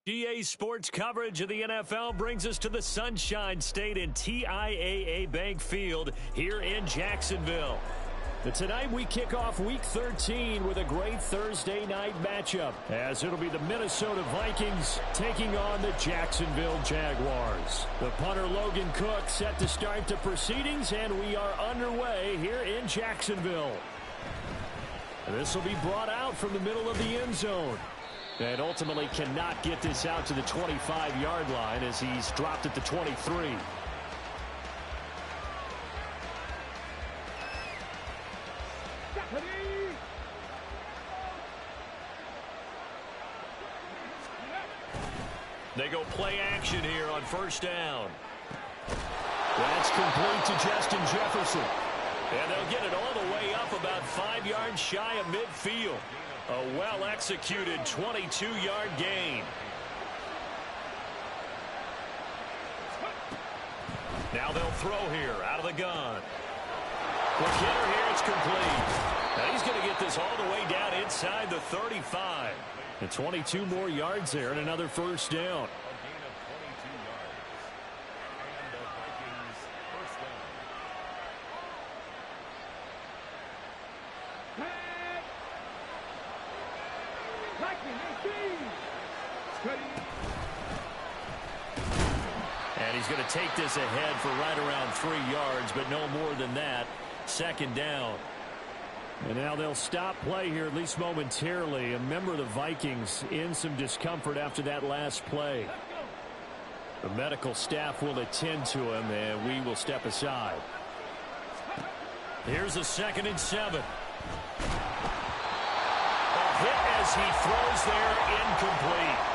GA Sports coverage of the NFL brings us to the Sunshine State in TIAA Bank Field here in Jacksonville. But tonight we kick off Week 13 with a great Thursday night matchup, as it'll be the Minnesota Vikings taking on the Jacksonville Jaguars. The punter Logan Cook set to start the proceedings, and we are underway here in Jacksonville. This will be brought out from the middle of the end zone. And ultimately cannot get this out to the 25-yard line as he's dropped at the 23. They go play action here on first down. That's complete to Justin Jefferson. And they'll get it all the way up about 5 yards shy of midfield. A well-executed 22-yard gain. Now they'll throw here out of the gun. The kicker here, it's complete. Now he's going to get this all the way down inside the 35. And 22 more yards there and another first down. And he's going to take this ahead for right around 3 yards, but no more than that. Second down. And now they'll stop play here, at least momentarily. A member of the Vikings in some discomfort after that last play. The medical staff will attend to him, and we will step aside. Here's a 2nd and 7. Hit as he throws there, incomplete.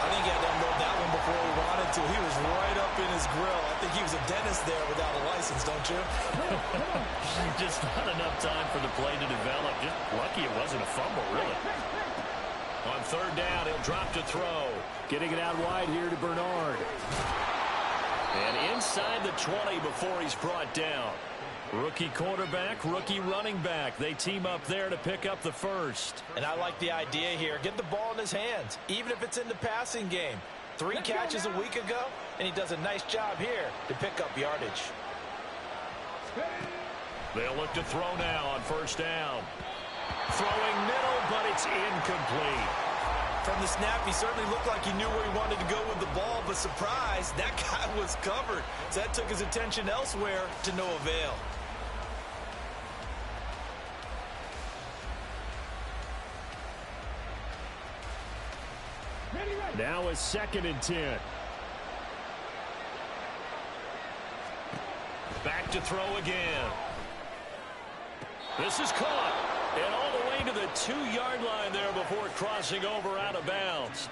I think he had to unload that one before he wanted to. He was right up in his grill. I think he was a dentist there without a license, don't you? Just not enough time for the play to develop. Just lucky it wasn't a fumble, really. On third down, he'll drop to throw. Getting it out wide here to Bernard. And inside the 20 before he's brought down. Rookie quarterback, rookie running back. They team up there to pick up the first. And I like the idea here. Get the ball in his hands, even if it's in the passing game. 3 catches a week ago, and he does a nice job here to pick up yardage. They'll look to throw now on first down. Throwing middle, but it's incomplete. From the snap, he certainly looked like he knew where he wanted to go with the ball, but surprise, that guy was covered. So that took his attention elsewhere to no avail. Now a 2nd and 10. Back to throw again. This is caught. And all the way to the 2-yard line there before crossing over out of bounds.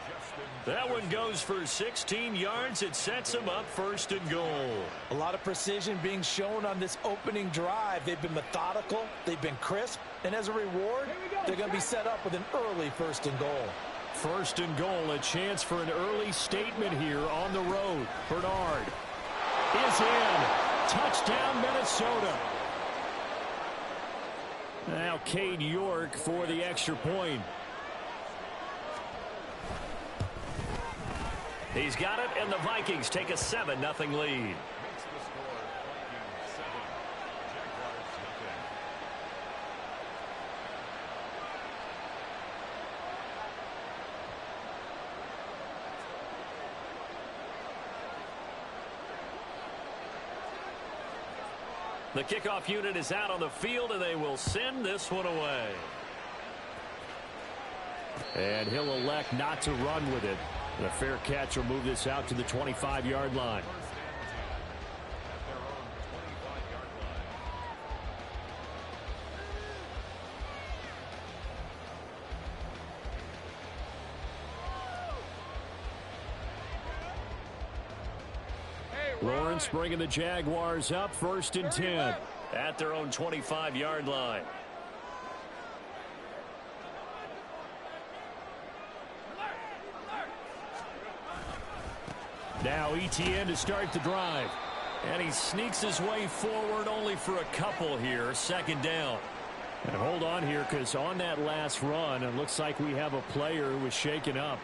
That one goes for 16 yards. It sets him up 1st and goal. A lot of precision being shown on this opening drive. They've been methodical. They've been crisp. And as a reward, they're going to be set up with an early 1st and goal. 1st and goal, a chance for an early statement here on the road. Bernard is in. Touchdown, Minnesota. Now Cade York for the extra point. He's got it, and the Vikings take a 7-0 lead. The kickoff unit is out on the field, and they will send this one away. And he'll elect not to run with it. And a fair catch will move this out to the 25-yard line. Lawrence bringing the Jaguars up, 1st and 10 at their own 25-yard line. Now Etienne to start the drive. And he sneaks his way forward only for a couple here. 2nd down. And hold on here, because on that last run, it looks like we have a player who was shaken up.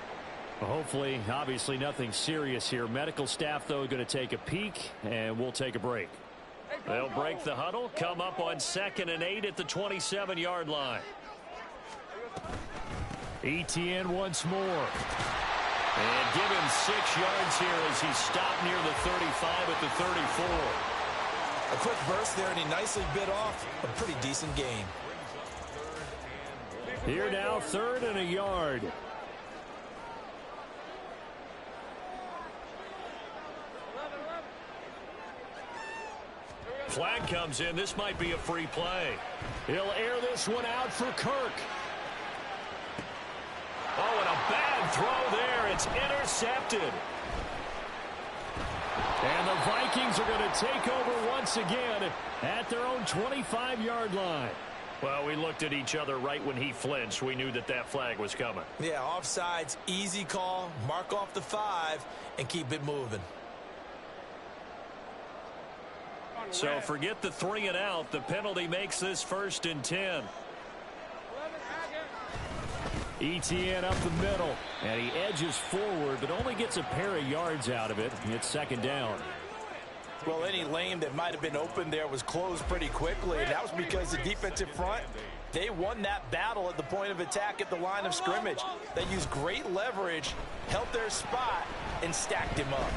Hopefully, obviously nothing serious here. Medical staff, though, going to take a peek, and we'll take a break. They'll break the huddle, come up on 2nd and 8 at the 27-yard line. Etienne once more. And give him 6 yards here as he stopped near the 35 at the 34. A quick burst there, and he nicely bit off a pretty decent gain. Here now, 3rd and a yard. Flag comes in. This might be a free play. He'll air this one out for Kirk. Oh, and a bad throw there. It's intercepted. And the Vikings are going to take over once again at their own 25-yard line. Well, we looked at each other right when he flinched. We knew that that flag was coming. Yeah, offsides, easy call. Mark off the 5 and keep it moving. So forget the 3 and out. The penalty makes this 1st and 10. Etienne up the middle, and he edges forward, but only gets a pair of yards out of it. It's 2nd down. Well, any lane that might have been open there was closed pretty quickly, and that was because the defensive front, they won that battle at the point of attack at the line of scrimmage. They used great leverage, held their spot, and stacked him up.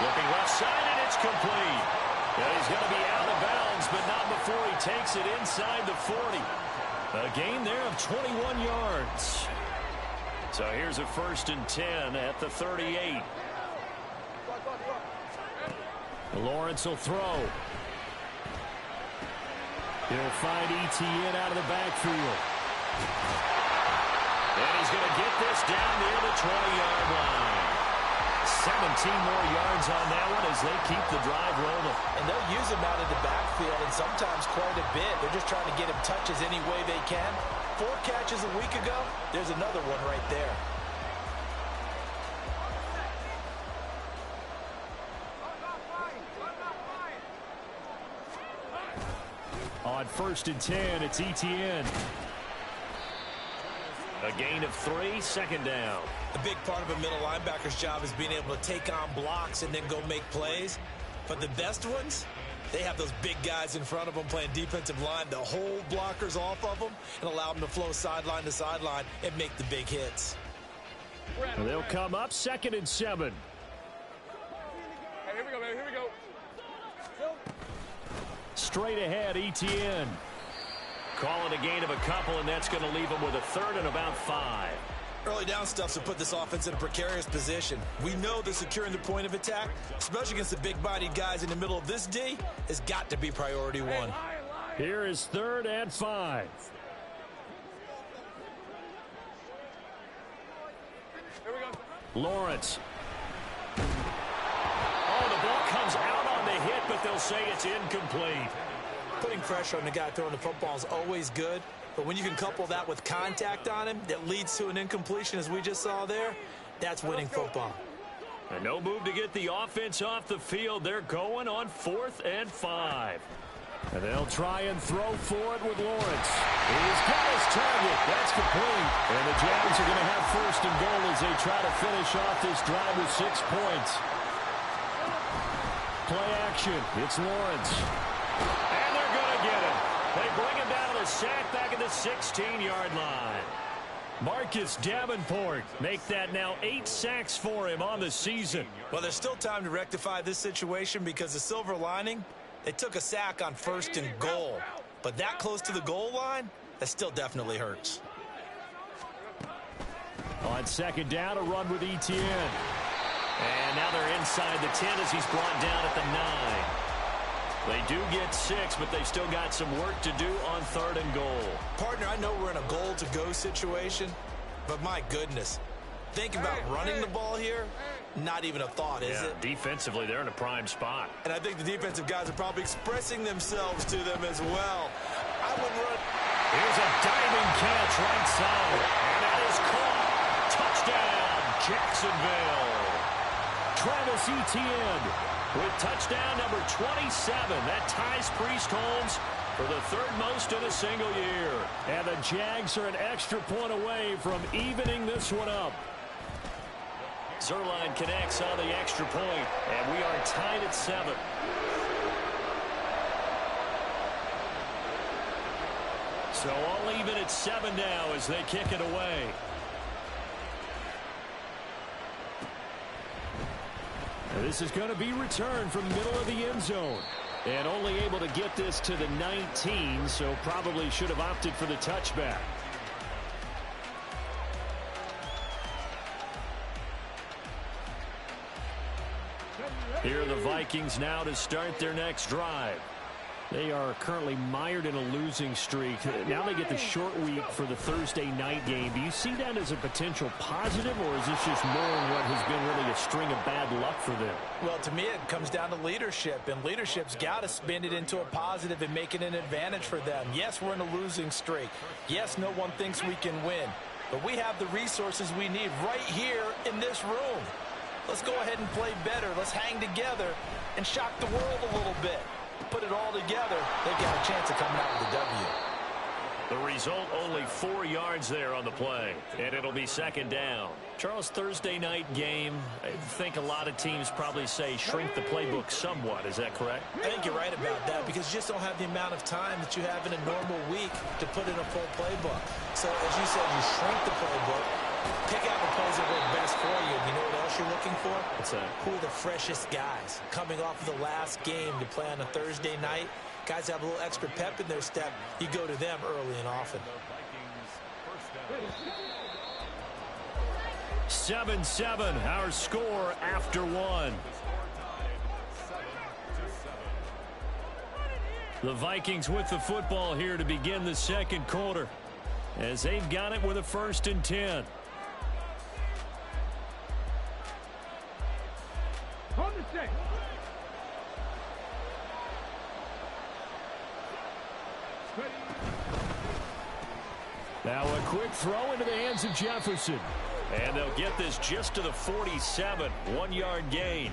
Looking left side, and it's complete. Yeah, he's going to be out of bounds, but not before he takes it inside the 40. A gain there of 21 yards. So here's a 1st and 10 at the 38. Lawrence will throw. He'll find Etienne out of the backfield. And he's going to get this down near the 20-yard line. 17 more yards on that one as they keep the drive rolling. And they'll use him out of the backfield, and sometimes quite a bit. They're just trying to get him touches any way they can. 4 catches a week ago. There's another one right there. On 1st and 10, it's Etienne. A gain of 3, 2nd down. A big part of a middle linebacker's job is being able to take on blocks and then go make plays. But the best ones, they have those big guys in front of them playing defensive line to hold blockers off of them and allow them to flow sideline to sideline and make the big hits. And they'll come up 2nd and 7. Hey, here we go, baby. Here we go. Straight ahead, Etienne. Call it a gain of a couple, and that's going to leave him with a 3rd and about 5. Early down stuff to put this offense in a precarious position. We know that securing the point of attack, especially against the big-bodied guys in the middle of this D, has got to be priority 1. Here is 3rd and 5. Here we go. Lawrence. Oh, the ball comes out on the hit, but they'll say it's incomplete. Putting pressure on the guy throwing the football is always good, but when you can couple that with contact on him that leads to an incompletion, as we just saw there, that's winning football. And no move to get the offense off the field. They're going on 4th and 5. And they'll try and throw for it with Lawrence. He's got his target. That's complete. And the Jags are going to have 1st and goal as they try to finish off this drive with 6 points. Play action. It's Lawrence. And they're going to get it. They bring him down to the sack back at the 16-yard line. Marcus Davenport make that now 8 sacks for him on the season. Well, there's still time to rectify this situation because the silver lining, they took a sack on 1st and goal. But that close to the goal line, that still definitely hurts. On second down, a run with Etienne. And now they're inside the 10 as he's brought down at the 9. They do get 6, but they've still got some work to do on 3rd and goal. Partner, I know we're in a goal-to-go situation, but my goodness. Think about running the ball here. Not even a thought, is it? Defensively, they're in a prime spot. And I think the defensive guys are probably expressing themselves to them as well. I would run. Here's a diving catch right side. And that is caught. Touchdown, Jacksonville. Travis Etienne with touchdown number 27. That ties Priest Holmes for the 3rd most in a single year. And the Jags are an extra point away from evening this one up. Zuerlein connects on the extra point, and we are tied at 7. So all even at 7 now as they kick it away. Now this is going to be returned from the middle of the end zone. And only able to get this to the 19, so probably should have opted for the touchback. Here are the Vikings now to start their next drive. They are currently mired in a losing streak. Now they get the short week for the Thursday night game. Do you see that as a potential positive, or is this just more in what has been really a string of bad luck for them? Well, to me, it comes down to leadership, and leadership's got to spin it into a positive and make it an advantage for them. Yes, we're in a losing streak. Yes, no one thinks we can win, but we have the resources we need right here in this room. Let's go ahead and play better. Let's hang together and shock the world a little bit. Put it all together, they've got a chance of coming out with a W. The result, only 4 yards there on the play, and it'll be 2nd down. Charles, Thursday night game, I think a lot of teams probably say shrink the playbook somewhat. Is that correct? I think you're right about that because you just don't have the amount of time that you have in a normal week to put in a full playbook. So, as you said, you shrink the playbook, pick out the plays that work best for you. And you know what else you're looking for? What's that? Who are the freshest guys coming off of the last game to play on a Thursday night? Guys have a little extra pep in their step. You go to them early and often. 7-7, our score after 1. The Vikings with the football here to begin the 2nd quarter, as they've got it with a 1st and 10. Now a quick throw into the hands of Jefferson. And they'll get this just to the 47, 1-yard gain.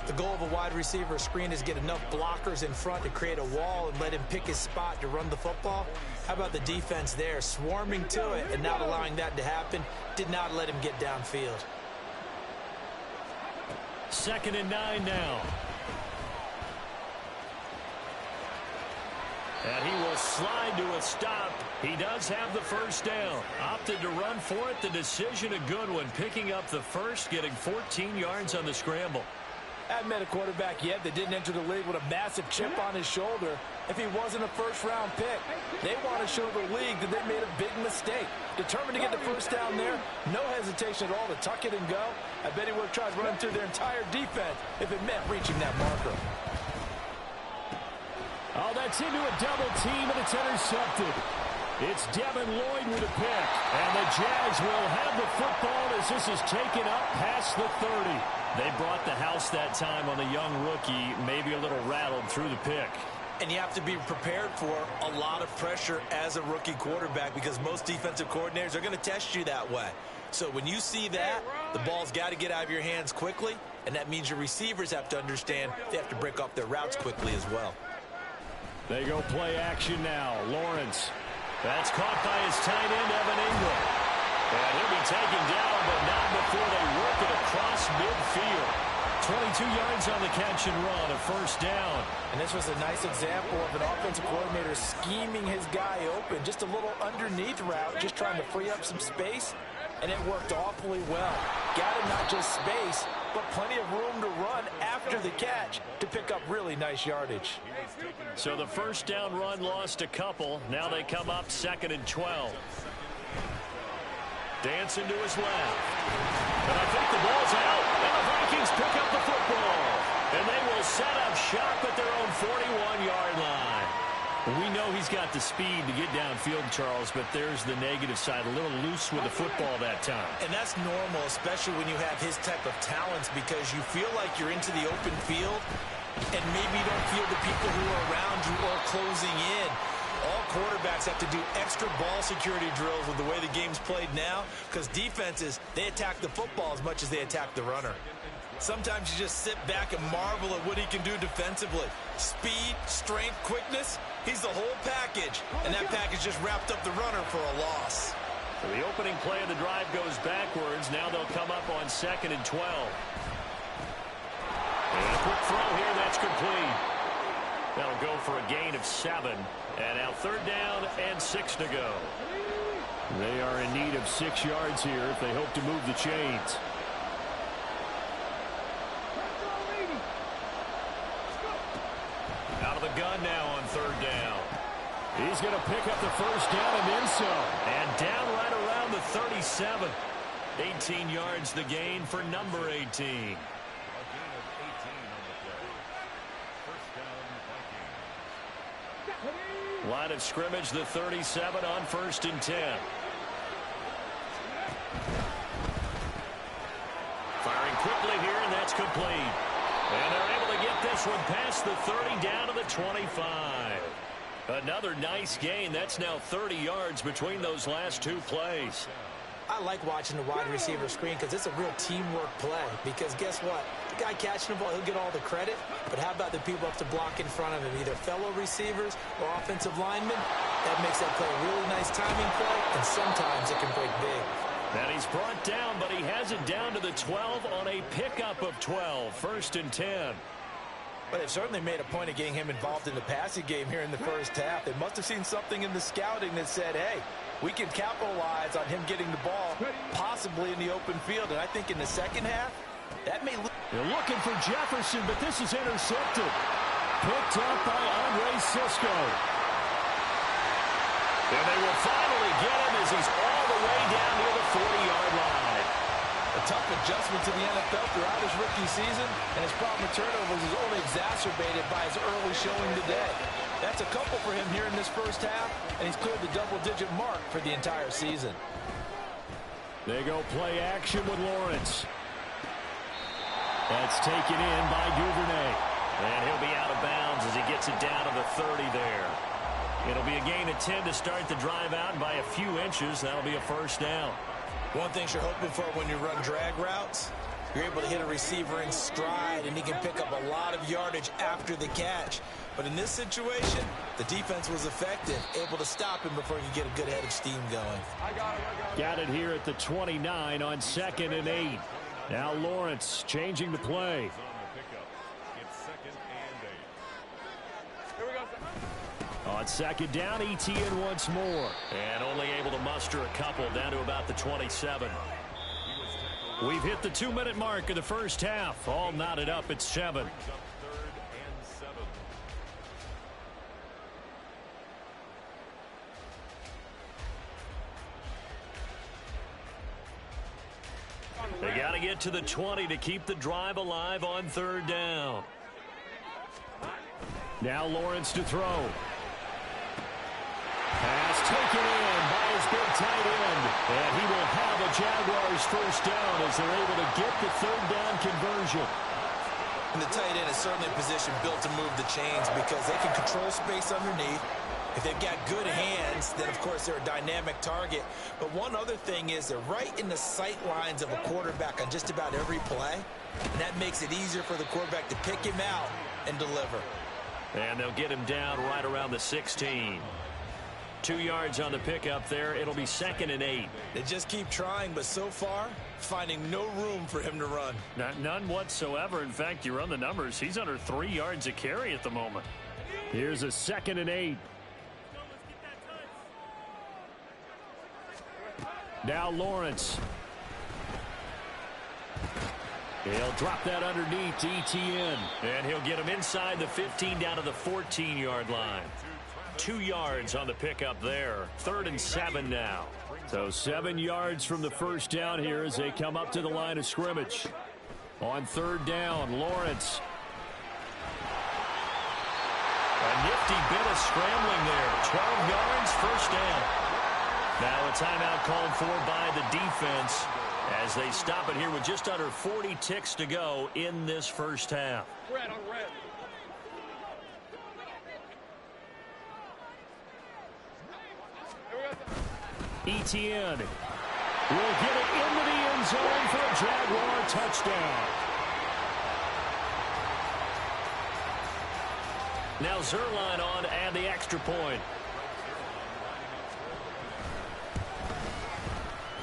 The goal of a wide receiver screen is get enough blockers in front to create a wall and let him pick his spot to run the football. How about the defense there, swarming to it and not allowing that to happen? Did not let him get downfield. 2nd and 9 now. And he will slide to a stop. He does have the 1st down. Opted to run for it. The decision a good one. Picking up the 1st, getting 14 yards on the scramble. Haven't met a quarterback yet that didn't enter the league with a massive chip on his shoulder if he wasn't a 1st-round pick. They want to show the league that they made a big mistake. Determined to get the 1st down there. No hesitation at all to tuck it and go. I bet he would have tried running through their entire defense if it meant reaching that marker. Oh, that's into a double team, and it's intercepted. It's Devin Lloyd with a pick. And the Jags will have the football as this is taken up past the 30. They brought the house that time on the young rookie, maybe a little rattled through the pick. And you have to be prepared for a lot of pressure as a rookie quarterback because most defensive coordinators are going to test you that way. So when you see that, the ball's got to get out of your hands quickly, and that means your receivers have to understand they have to break off their routes quickly as well. They go play action now. Lawrence. That's caught by his tight end, Evan Ingram. And he'll be taken down, but not before they work it across midfield. 22 yards on the catch and run, a 1st down. And this was a nice example of an offensive coordinator scheming his guy open. Just a little underneath route, just trying to free up some space. And it worked awfully well. Got him not just space, but plenty of room to run after the catch to pick up really nice yardage. So the 1st down run lost a couple. Now they come up 2nd and 12. Dancing to his left. And I think the ball's out. And the Vikings pick up the football. And they will set up shop at their own 41-yard line. We know he's got the speed to get downfield, Charles, but there's the negative side. A little loose with the football that time. And that's normal, especially when you have his type of talents, because you feel like you're into the open field and maybe you don't feel the people who are around you or closing in. All quarterbacks have to do extra ball security drills with the way the game's played now, because defenses, they attack the football as much as they attack the runner. Sometimes you just sit back and marvel at what he can do defensively. Speed, strength, quickness, he's the whole package. And that package just wrapped up the runner for a loss. So the opening play of the drive goes backwards. Now they'll come up on 2nd and 12. And a quick throw here, that's complete. That'll go for a gain of 7. And now 3rd down and 6 to go. They are in need of 6 yards here if they hope to move the chains. Out of the gun now on 3rd down. He's going to pick up the 1st down and then some. And down right around the 37. 18 yards the gain for number 18. Line of scrimmage, the 37 on 1st and 10. Firing quickly here, and that's complete. And they're able to get this one past the 30 down to the 25. Another nice gain. That's now 30 yards between those last 2 plays. I like watching the wide receiver screen because it's a real teamwork play. Because guess what? The guy catching the ball, he'll get all the credit. But how about the people up to block in front of him, either fellow receivers or offensive linemen? That makes that play a really nice timing play, and sometimes it can break big. And he's brought down, but he has it down to the 12 on a pickup of 12. 1st and 10. But they've certainly made a point of getting him involved in the passing game here in the first half. They must have seen something in the scouting that said, hey, we can capitalize on him getting the ball, possibly in the open field. And I think in the second half, that may... They're looking for Jefferson, but this is intercepted. Picked up by Andre Cisco. And they will finally get him as he's all the way down near the 40-yard line. A tough adjustment to the NFL throughout his rookie season, and his problem with turnovers is only exacerbated by his early showing today. That's a couple for him here in this first half, and he's cleared the double-digit mark for the entire season. They go play action with Lawrence. That's taken in by Duvernay. And he'll be out of bounds as he gets it down to the 30 there. It'll be a gain of 10 to start the drive out, and by a few inches, that'll be a 1st down. One thing you're hoping for when you run drag routes, you're able to hit a receiver in stride, and he can pick up a lot of yardage after the catch. But in this situation, the defense was effective, able to stop him before he could get a good head of steam going. Got it here at the 29 on 2nd and 8. Now Lawrence changing the play. On 2nd down, ETN once more. And only able to muster a couple down to about the 27. We've hit the 2-minute mark of the first half. All knotted up at 7. They got to get to the 20 to keep the drive alive on 3rd down. Now Lawrence to throw. Pass taken in by his big tight end. And he will have a Jaguars 1st down as they're able to get the 3rd down conversion. And the tight end is certainly a position built to move the chains because they can control space underneath. If they've got good hands, then, of course, they're a dynamic target. But one other thing is they're right in the sight lines of a quarterback on just about every play. And that makes it easier for the quarterback to pick him out and deliver. And they'll get him down right around the 16. 2 yards on the pickup there. It'll be 2nd and 8. They just keep trying, but so far, finding no room for him to run. None whatsoever. In fact, you run the numbers. He's under 3 yards a carry at the moment. Here's a 2nd and 8. Now Lawrence. He'll drop that underneath to ETN. And he'll get him inside the 15 down to the 14-yard line. 2 yards on the pickup there. 3rd and 7 now. So 7 yards from the first down here as they come up to the line of scrimmage. On third down, Lawrence. A nifty bit of scrambling there. 12 yards, first down. Now a timeout called for by the defense as they stop it here with just under 40 ticks to go in this first half. Red on red. Etienne will get it into the end zone for a Jaguar touchdown. Now Zerline on to add the extra point.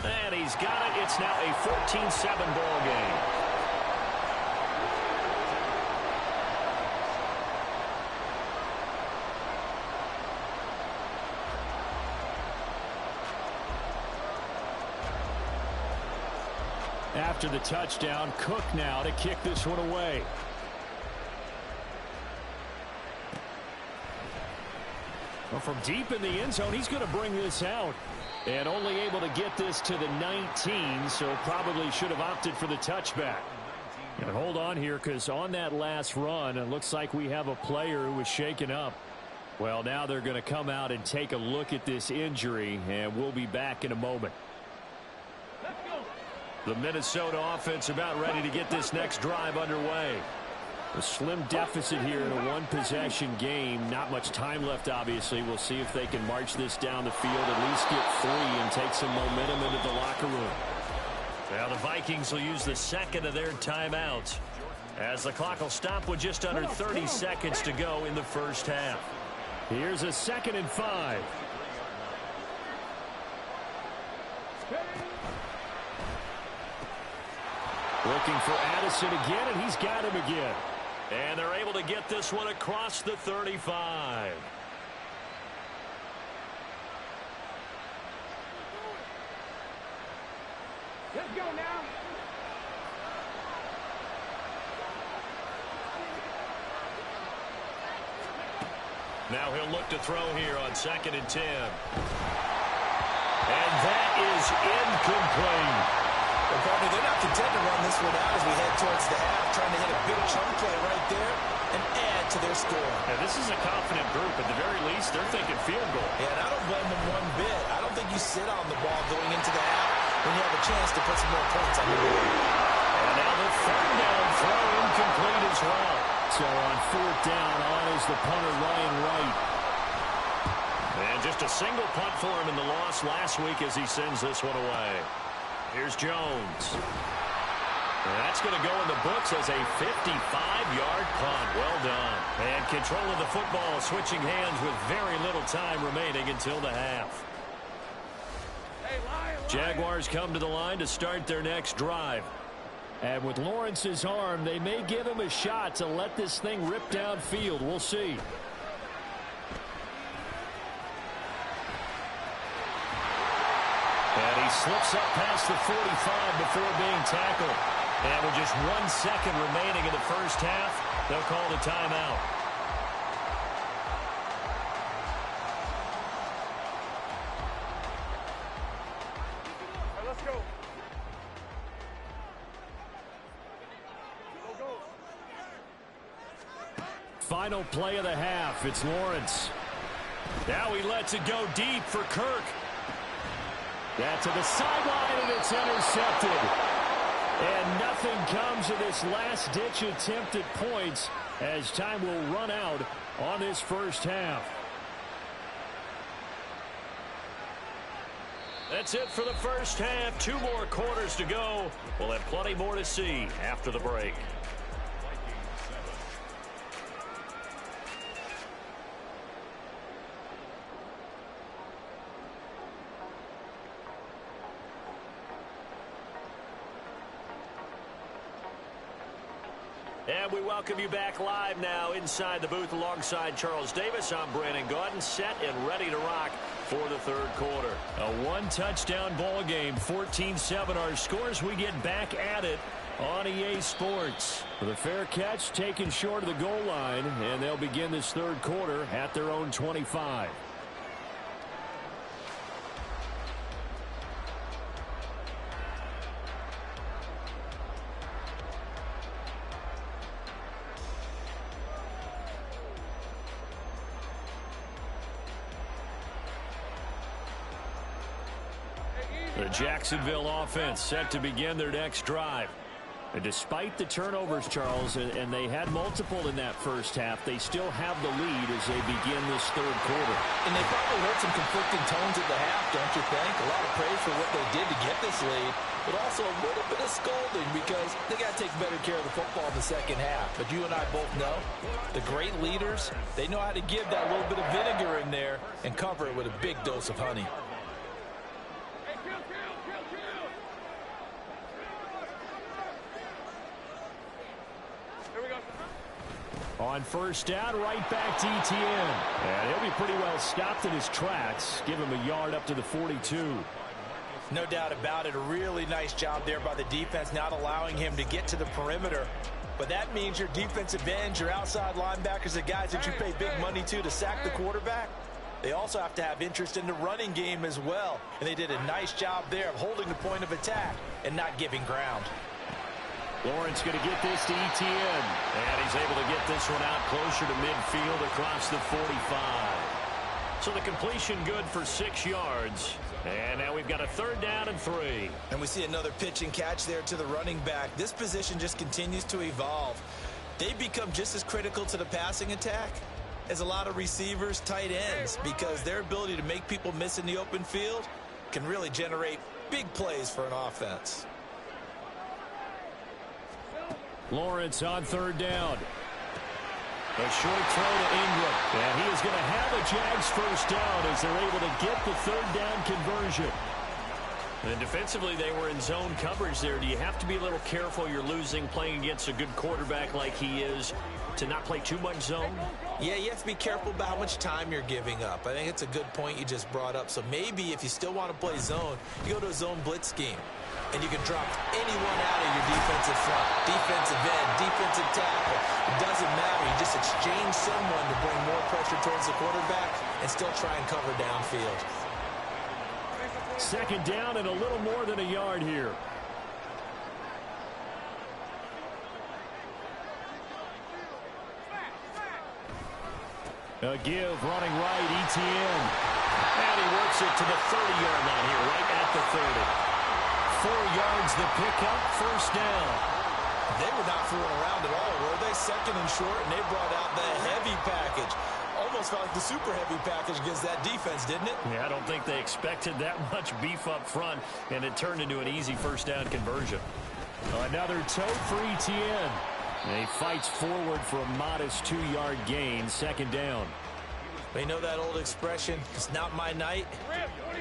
And he's got it. It's now a 14-7 ball game. After the touchdown, Cook now to kick this one away. Well, from deep in the end zone, he's going to bring this out. And only able to get this to the 19, so probably should have opted for the touchback. And hold on here, because on that last run, it looks like we have a player who was shaken up. Well, now they're going to come out and take a look at this injury, and we'll be back in a moment. The Minnesota offense about ready to get this next drive underway. A slim deficit here in a one-possession game. Not much time left, obviously. We'll see if they can march this down the field, at least get 3 and take some momentum into the locker room. Now the Vikings will use the second of their timeouts as the clock will stop with just under 30 seconds to go in the first half. Here's a 2nd and 5. Looking for Addison again, and he's got him again. And they're able to get this one across the 35. Let's go now. Now he'll look to throw here on 2nd and 10. And that is incomplete. Well, partner, they're not content to run this one out as we head towards the half, trying to hit a big chunk play right there and add to their score. Yeah, this is a confident group. At the very least, they're thinking field goal. Yeah, and I don't blame them one bit. I don't think you sit on the ball going into the half when you have a chance to put some more points on the board. And now the 3rd down throw incomplete as well. So on 4th down, on is the punter, Ryan Wright. And just a single punt for him in the loss last week as he sends this one away. Here's Jones. And that's going to go in the books as a 55-yard punt. Well done. And control of the football switching hands with very little time remaining until the half. Jaguars come to the line to start their next drive. And with Lawrence's arm, they may give him a shot to let this thing rip downfield. We'll see. And he slips up past the 45 before being tackled. And with just 1 second remaining in the first half, they'll call the timeout. All right, let's go. Go, go. Final play of the half. It's Lawrence. Now he lets it go deep for Kirk. That to the sideline, and it's intercepted. And nothing comes of this last-ditch attempt at points as time will run out on this first half. That's it for the first half. 2 more quarters to go. We'll have plenty more to see after the break. And we welcome you back live now inside the booth alongside Charles Davis. I'm Brandon Gaudin, set and ready to rock for the 3rd quarter. A 1-touchdown ball game, 14-7 our scores. We get back at it on EA Sports. With a fair catch taken short of the goal line, and they'll begin this 3rd quarter at their own 25. The Jacksonville offense set to begin their next drive. And despite the turnovers, Charles, and they had multiple in that first half, they still have the lead as they begin this third quarter. And they probably heard some conflicting tones at the half, don't you think? A lot of praise for what they did to get this lead, but also a little bit of scolding because they got to take better care of the football in the second half. But you and I both know the great leaders, they know how to give that little bit of vinegar in there and cover it with a big dose of honey. On first down, right back to Etienne. And he'll be pretty well stopped in his tracks. Give him a yard up to the 42. No doubt about it. A really nice job there by the defense, not allowing him to get to the perimeter. But that means your defensive ends, your outside linebackers, the guys that you pay big money to sack the quarterback, they also have to have interest in the running game as well. And they did a nice job there of holding the point of attack and not giving ground. Lawrence going to get this to Etienne. And he's able to get this one out closer to midfield across the 45. So the completion good for 6 yards. And now we've got a third down and 3. And we see another pitch and catch there to the running back. This position just continues to evolve. They become just as critical to the passing attack as a lot of receivers, tight ends, because their ability to make people miss in the open field can really generate big plays for an offense. Lawrence on third down. A short throw to Ingram. And he is going to have a Jags first down as they're able to get the third down conversion. And defensively, they were in zone coverage there. Do you have to be a little careful? You're losing playing against a good quarterback like he is to not play too much zone? Yeah, you have to be careful about how much time you're giving up. I think it's a good point you just brought up. So maybe if you still want to play zone, you go to a zone blitz scheme. And you can drop anyone out of your defensive front, defensive end, defensive tackle. It doesn't matter. You just exchange someone to bring more pressure towards the quarterback and still try and cover downfield. Second down and a little more than a yard here. A give running right, Etienne. And he works it to the 30-yard line here, right at the 30. 4 yards the pickup, first down. They were not fooling around at all, were they? Second and short, and they brought out the heavy package. Almost felt like the super heavy package against that defense, didn't it? Yeah, I don't think they expected that much beef up front, and it turned into an easy first down conversion. Another toe for Etienne. And he fights forward for a modest 2-yard gain, second down. They know that old expression, it's not my night.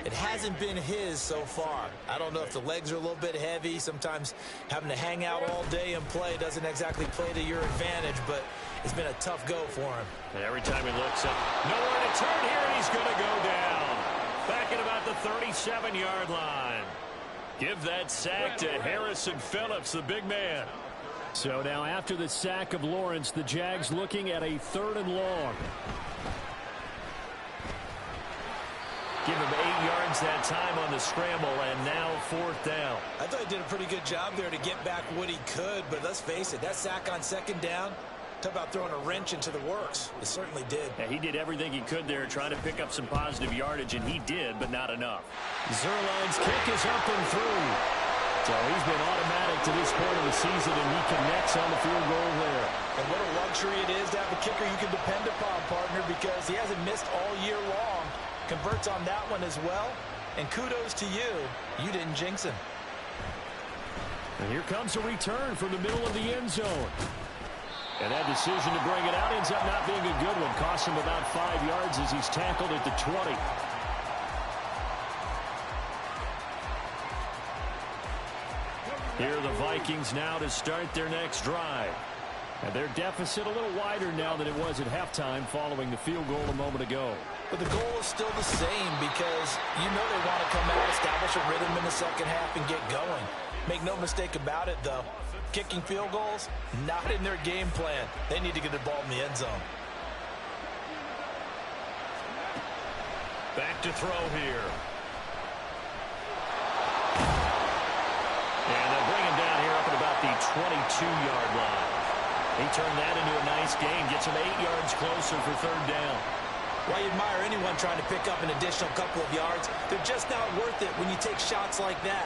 It hasn't been his so far. I don't know if the legs are a little bit heavy. Sometimes having to hang out all day and play doesn't exactly play to your advantage, but it's been a tough go for him. And every time he looks up, nowhere to turn here, and he's going to go down. Back at about the 37-yard line. Give that sack to Harrison Phillips, the big man. So now after the sack of Lawrence, the Jags looking at a 3rd and long. Give him 8 yards that time on the scramble, and now 4th down. I thought he did a pretty good job there to get back what he could, but let's face it, that sack on second down, talk about throwing a wrench into the works. It certainly did. Yeah, he did everything he could there, trying to pick up some positive yardage, and he did, but not enough. Zerline's kick is up and through. So he's been automatic to this point of the season, and he connects on the field goal there. And what a luxury it is to have a kicker you can depend upon, partner, because he hasn't missed all year long. Converts on that one as well. And kudos to you. You didn't jinx him. And here comes a return from the middle of the end zone. And that decision to bring it out ends up not being a good one. Costs him about 5 yards as he's tackled at the 20. Here are the Vikings now to start their next drive. And their deficit a little wider now than it was at halftime following the field goal a moment ago. But the goal is still the same because you know they want to come out, establish a rhythm in the second half, and get going. Make no mistake about it, though. Kicking field goals, not in their game plan. They need to get the ball in the end zone. Back to throw here. And they'll bring him down here up at about the 22-yard line. He turned that into a nice gain, gets him 8 yards closer for 3rd down. Why admire anyone trying to pick up an additional couple of yards? They're just not worth it when you take shots like that.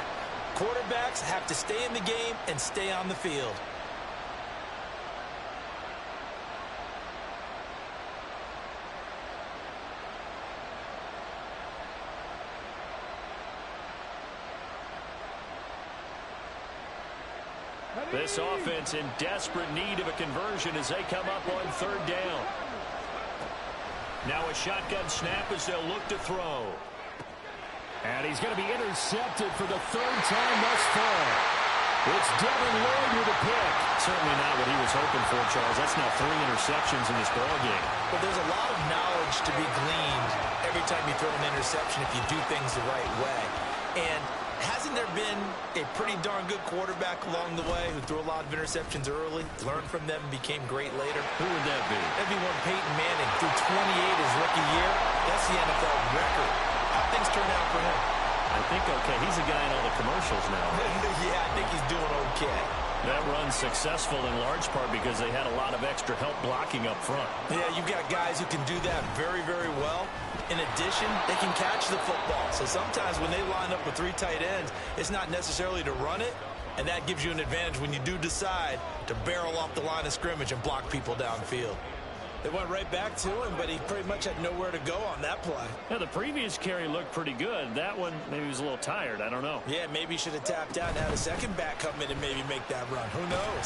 Quarterbacks have to stay in the game and stay on the field. This offense in desperate need of a conversion as they come up on third down. Now a shotgun snap as they'll look to throw. And he's going to be intercepted for the third time thus far. It's Devin Lloyd with a pick. Certainly not what he was hoping for, Charles. That's now 3 interceptions in this ballgame. But there's a lot of knowledge to be gleaned every time you throw an interception if you do things the right way. And hasn't there been a pretty darn good quarterback along the way who threw a lot of interceptions early, learned from them, and became great later? Who would that be? That'd be one Peyton Manning. Threw 28 his rookie year. That's the NFL record. How'd things turn out for him? I think okay. He's a guy in all the commercials now. Yeah, I think he's doing okay. That run's successful in large part because they had a lot of extra help blocking up front. Yeah, you've got guys who can do that very, very well. In addition, they can catch the football. So sometimes when they line up with 3 tight ends, it's not necessarily to run it, and that gives you an advantage when you do decide to barrel off the line of scrimmage and block people downfield. They went right back to him, but he pretty much had nowhere to go on that play. Yeah, the previous carry looked pretty good. That one, maybe he was a little tired. I don't know. Yeah, maybe he should have tapped out and had a second back come in and maybe make that run. Who knows?